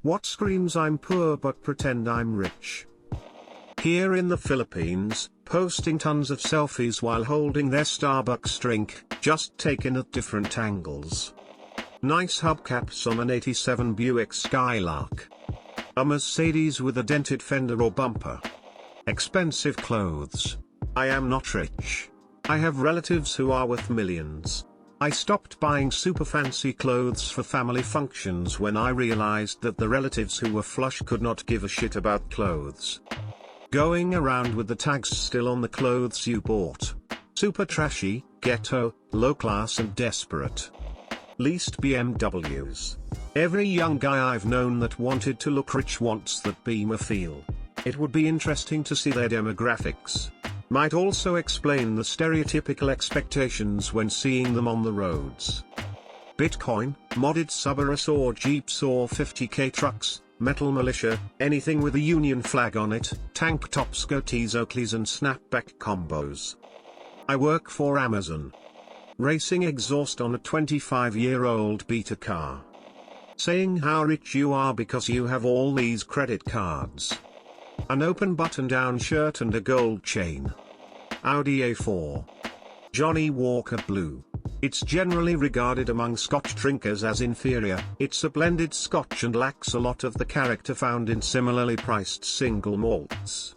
What screams I'm poor but pretend I'm rich? Here in the Philippines, posting tons of selfies while holding their Starbucks drink, just taken at different angles. Nice hubcaps on an '87 Buick Skylark. A Mercedes with a dented fender or bumper. Expensive clothes. I am not rich. I have relatives who are worth millions. I stopped buying super fancy clothes for family functions when I realized that the relatives who were flush could not give a shit about clothes. Going around with the tags still on the clothes you bought. Super trashy, ghetto, low class and desperate. Leased BMWs. Every young guy I've known that wanted to look rich wants that Beamer feel. It would be interesting to see their demographics. Might also explain the stereotypical expectations when seeing them on the roads. Bitcoin, modded Subarus or Jeeps or 50k trucks, metal militia, anything with a Union flag on it, tank tops, goatees, Oakleys and snapback combos. I work for Amazon. Racing exhaust on a 25-year-old beta car. Saying how rich you are because you have all these credit cards. An open button-down shirt and a gold chain. Audi A4. Johnny Walker Blue. It's generally regarded among Scotch drinkers as inferior. It's a blended Scotch and lacks a lot of the character found in similarly priced single malts.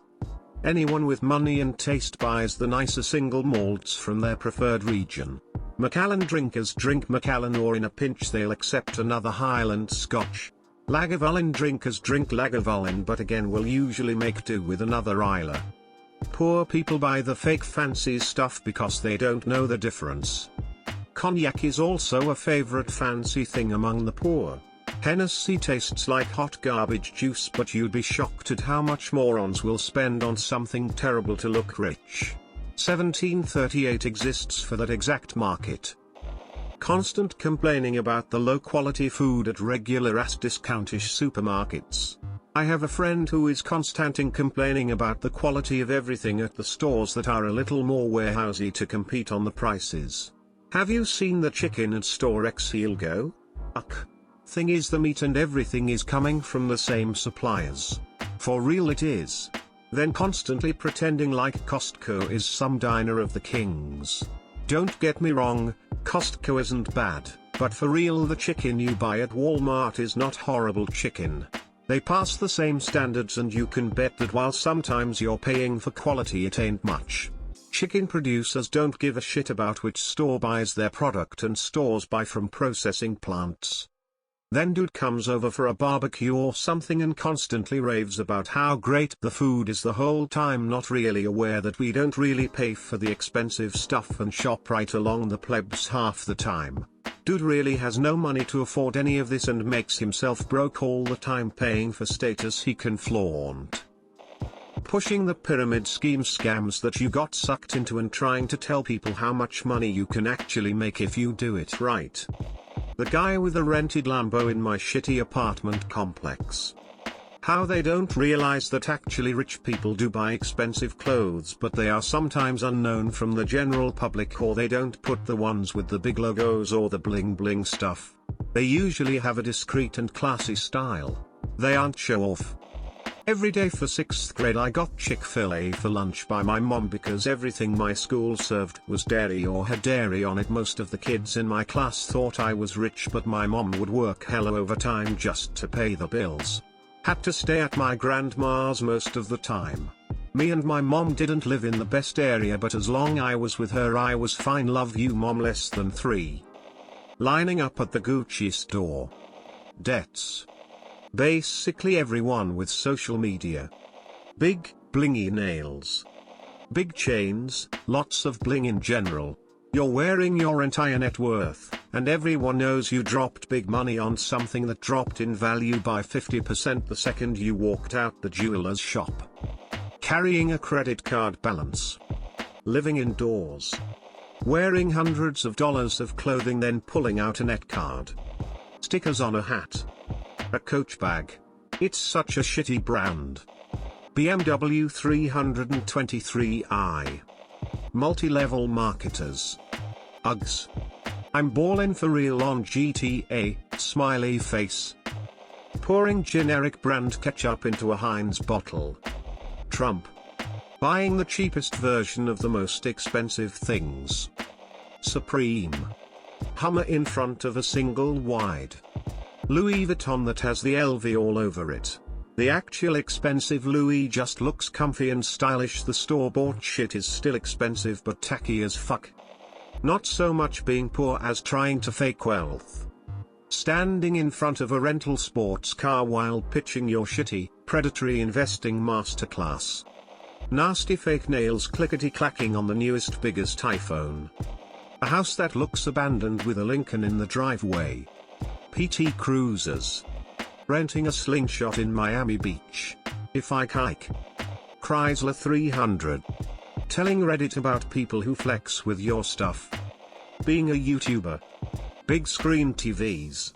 Anyone with money and taste buys the nicer single malts from their preferred region. Macallan drinkers drink Macallan, or in a pinch they'll accept another Highland Scotch. Lagavulin drinkers drink Lagavulin, but again will usually make do with another Islay. Poor people buy the fake fancy stuff because they don't know the difference. Cognac is also a favorite fancy thing among the poor. Hennessy tastes like hot garbage juice, but you'd be shocked at how much morons will spend on something terrible to look rich. 1738 exists for that exact market. Constant complaining about the low-quality food at regular-ass discountish supermarkets. I have a friend who is constant in complaining about the quality of everything at the stores that are a little more warehousey to compete on the prices. Have you seen the chicken at store X? He'll go, "Uck. Thing is, the meat and everything is coming from the same suppliers. For real it is." Then constantly pretending like Costco is some diner of the kings. Don't get me wrong, Costco isn't bad, but for real the chicken you buy at Walmart is not horrible chicken. They pass the same standards, and you can bet that while sometimes you're paying for quality, it ain't much. Chicken producers don't give a shit about which store buys their product, and stores buy from processing plants. Then dude comes over for a barbecue or something and constantly raves about how great the food is the whole time, not really aware that we don't really pay for the expensive stuff and shop right along the plebs half the time. Dude really has no money to afford any of this and makes himself broke all the time paying for status he can flaunt. Pushing the pyramid scheme scams that you got sucked into and trying to tell people how much money you can actually make if you do it right. The guy with the rented Lambo in my shitty apartment complex. How they don't realize that actually rich people do buy expensive clothes, but they are sometimes unknown from the general public, or they don't put the ones with the big logos or the bling bling stuff. They usually have a discreet and classy style. They aren't show off. Every day for 6th grade I got Chick-fil-A for lunch by my mom because everything my school served was dairy or had dairy on it. Most of the kids in my class thought I was rich, but my mom would work hella overtime just to pay the bills. Had to stay at my grandma's most of the time. Me and my mom didn't live in the best area, but as long I was with her I was fine. Love you mom. Less than 3. Lining up at the Gucci store. Debts. Basically everyone with social media. Big, blingy nails. Big chains, lots of bling in general. You're wearing your entire net worth, and everyone knows you dropped big money on something that dropped in value by 50% the second you walked out the jeweler's shop. Carrying a credit card balance. Living indoors. Wearing hundreds of dollars of clothing, then pulling out a net card. Stickers on a hat. A Coach bag. It's such a shitty brand. BMW 323i. Multi-level marketers. Uggs. I'm ballin' for real on GTA, smiley face. Pouring generic brand ketchup into a Heinz bottle. Trump. Buying the cheapest version of the most expensive things. Supreme. Hummer in front of a single wide. Louis Vuitton that has the LV all over it. The actual expensive Louis just looks comfy and stylish. The store-bought shit is still expensive but tacky as fuck. Not so much being poor as trying to fake wealth. Standing in front of a rental sports car while pitching your shitty, predatory investing masterclass. Nasty fake nails clickety-clacking on the newest biggest iPhone. A house that looks abandoned with a Lincoln in the driveway. PT Cruisers. Renting a slingshot in Miami Beach. If I kike. Chrysler 300. Telling Reddit about people who flex with your stuff. Being a YouTuber. Big screen TVs.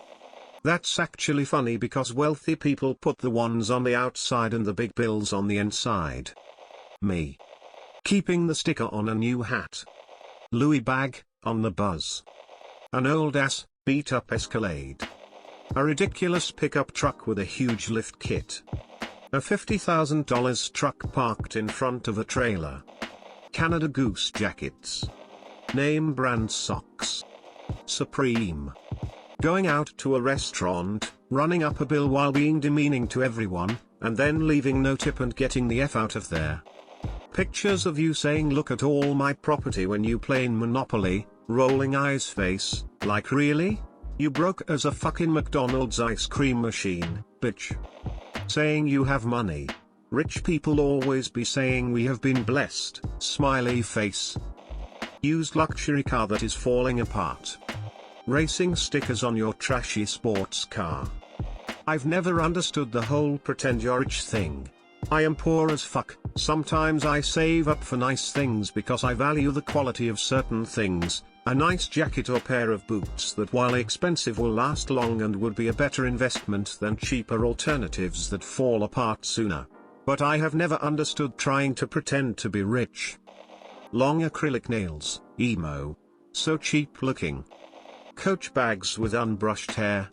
That's actually funny because wealthy people put the ones on the outside and the big bills on the inside. Me. Keeping the sticker on a new hat. Louis bag, on the buzz. An old ass, beat up Escalade. A ridiculous pickup truck with a huge lift kit. A $50,000 truck parked in front of a trailer. Canada Goose jackets. Name brand socks. Supreme. Going out to a restaurant, running up a bill while being demeaning to everyone, and then leaving no tip and getting the F out of there. Pictures of you saying look at all my property when you playing Monopoly, rolling eyes face, like really? You broke as a fucking McDonald's ice cream machine, bitch. Saying you have money. Rich people always be saying we have been blessed, smiley face. Used luxury car that is falling apart. Racing stickers on your trashy sports car. I've never understood the whole pretend you're rich thing. I am poor as fuck. Sometimes I save up for nice things because I value the quality of certain things. A nice jacket or pair of boots that while expensive will last long and would be a better investment than cheaper alternatives that fall apart sooner. But I have never understood trying to pretend to be rich. Long acrylic nails, emo. So cheap looking. Coach bags with unbrushed hair.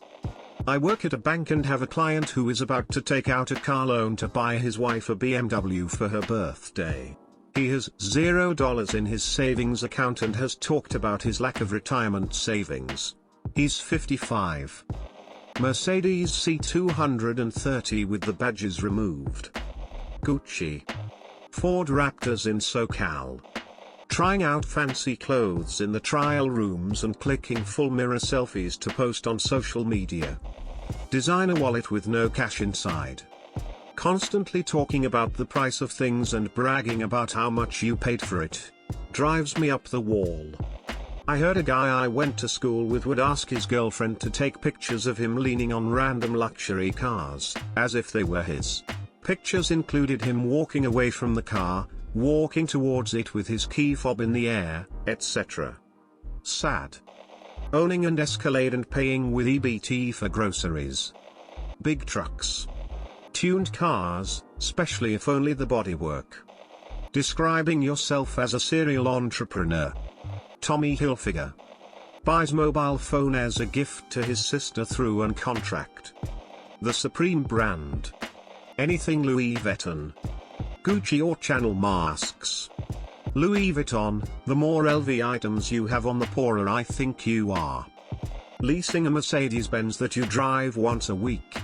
I work at a bank and have a client who is about to take out a car loan to buy his wife a BMW for her birthday. He has $0 in his savings account and has talked about his lack of retirement savings. He's 55. Mercedes C230 with the badges removed. Gucci. Ford Raptors in SoCal. Trying out fancy clothes in the trial rooms and clicking full mirror selfies to post on social media. Designer wallet with no cash inside. Constantly talking about the price of things and bragging about how much you paid for it. Drives me up the wall. I heard a guy I went to school with would ask his girlfriend to take pictures of him leaning on random luxury cars, as if they were his. Pictures included him walking away from the car, walking towards it with his key fob in the air, etc. Sad. Owning an Escalade and paying with EBT for groceries. Big trucks. Tuned cars, especially if only the bodywork. Describing yourself as a serial entrepreneur. Tommy Hilfiger. Buys mobile phone as a gift to his sister through an contract. The Supreme brand. Anything Louis Vuitton. Gucci or Chanel masks. Louis Vuitton, the more LV items you have on the poorer I think you are. Leasing a Mercedes-Benz that you drive once a week.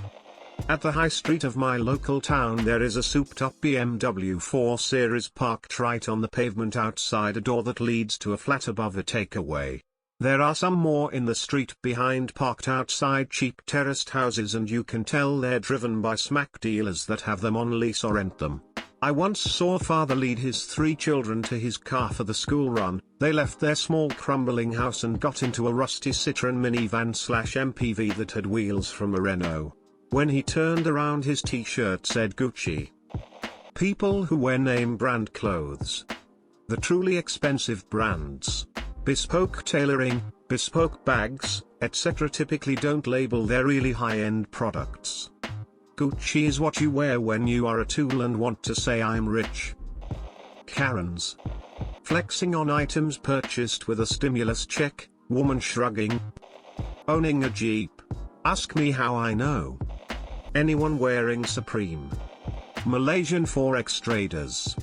At the high street of my local town there is a souped-up BMW 4 Series parked right on the pavement outside a door that leads to a flat above a takeaway. There are some more in the street behind parked outside cheap terraced houses and you can tell they're driven by smack dealers that have them on lease or rent them. I once saw a father lead his 3 children to his car for the school run. They left their small crumbling house and got into a rusty Citroen minivan/MPV that had wheels from a Renault. When he turned around his t-shirt said Gucci. People who wear name brand clothes. The truly expensive brands. Bespoke tailoring, bespoke bags, etc. typically don't label their really high-end products. Gucci is what you wear when you are a tool and want to say I'm rich. Karens. Flexing on items purchased with a stimulus check, woman shrugging. Owning a Jeep. Ask me how I know. anyone wearing Supreme. Malaysian Forex traders.